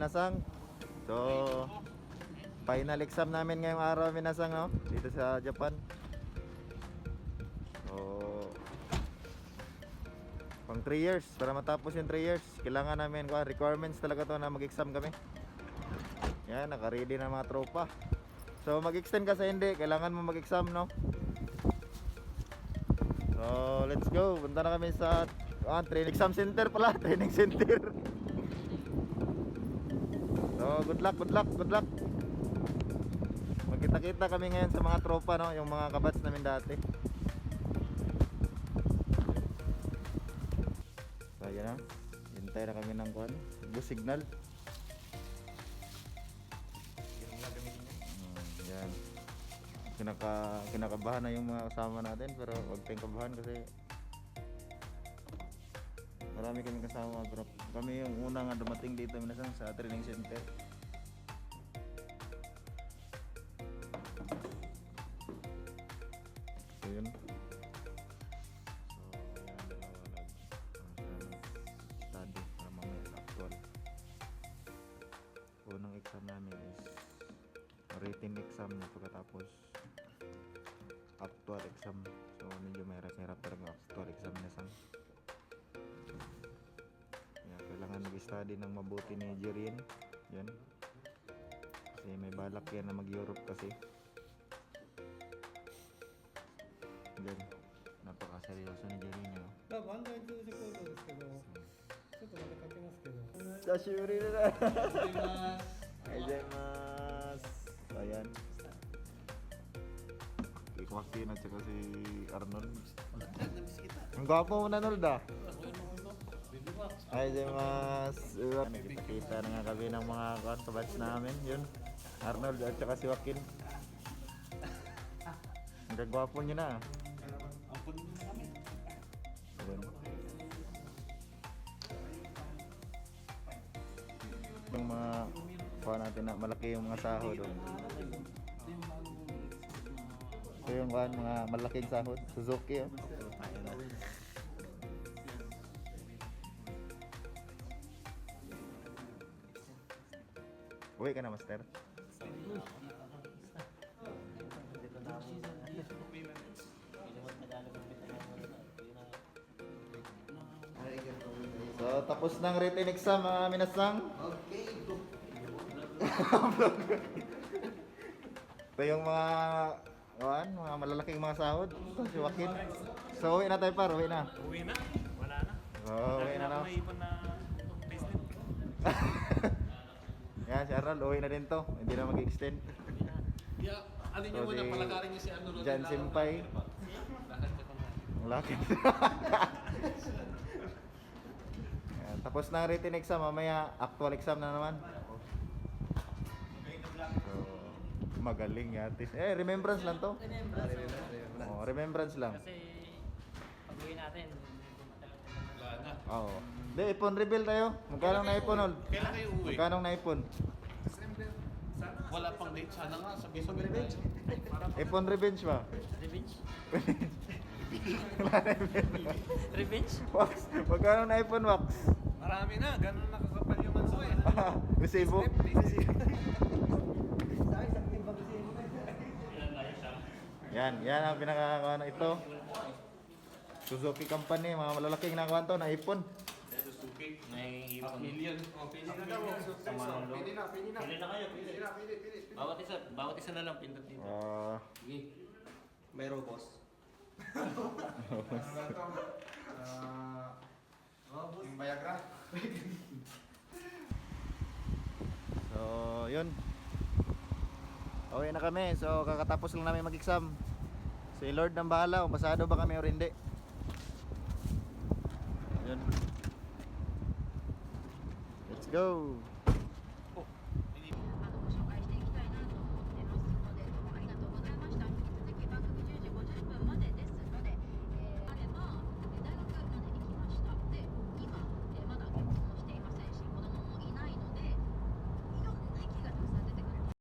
minasang. So, final exam namin ngayong araw, minasang, no? Dito sa Japan. So, pang 3 years, para matapos yung 3 years, kailangan namin, requirements talaga to na mag-exam kami. Yan, naka-ready na mga tropa. So mag-extend ka sa hindi, kailangan mo mag-exam, no? So let's go, punta na kami sa training exam center pala, training center. So good luck. Magkita-kita kami ngayon sa mga tropa, no? Yung mga kabats namin dati. So yan na, hintay na kami ng bus signal. Yan. Kinakabahan na yung mga kasama natin, pero huwag tayong kabahan kasi marami kaming kasama, pero kami yung unang dumating dito minsan sa training center. So yun. So yan, dalawa study para mamaya sa actual. Unang exam namin is written exam na, pagkatapos actual exam. So medyo mahirap talaga actual exam na sang. Kailangan mag-study ng mabuti ni Jerin. Yan. Kasi may balak yan na mag-Europe kasi. Yan. Napaka-seryoso ni Jerin, no? バンダイ通じコードですけど、ちょっとまたかけますけど。久しぶりだ。Ayan. Kay Joaquin at saka si Arnold. Ang gwapo mo na, Arnold, ah. Nakita-kita na nga kami ng mga kabats namin. Yun, Arnold at saka si Joaquin. Ang gagwapo nyo na. Yung mga natin na malaki yung mga sahod. Ito yung mga malaking sahod. Suzuki, oh. Uwi ka na, Master. So, tapos ng written exam, mga minasang. Okay, go. Ito yung mga malalaking mga sahod. Ito si Joaquin. So uwi na tayo, par, uwi na. Uwi na? Wala na. Uwi na, no? May ipon na business. Yan, si Arnold, uwi na din to. Hindi na mag-extend. Yeah, ano niyo muna palakarin niyo si ano ron. Jan Senpai. Ang laki. Yan, tapos na ang written exam, mamaya actual exam na naman. So, magaling yatis. Remembrance lang to. Remembrance lang. Kasi pag-uwi natin, Wala na. Oo. Hindi, ipon reveal tayo. Magkano na ipon, Ol? Kailan kayo uwi? Magkano na ipon? Wala pang date. Sana nga, sabi-sabi tayo. Ipon revenge ba? revenge. Revenge? Wax. Magkano na ipon, Wax? Marami na. Ganun nakakapal yung manso eh. Resibo? Yan ang pinaka ito. Suzuki company, mga malalaking nakakuha to na ipon. Suzuki. May ipon. Million. Pili na daw. Pili na. Pili na kayo, pili. Bawat isa na lang pindot dito. Sige. May robos. Yung Viagra. So, yun. Okay na kami. So, kakatapos lang namin mag-exam. Si Lord nang bahala kung pasado ba kami o hindi. Yun. Let's go.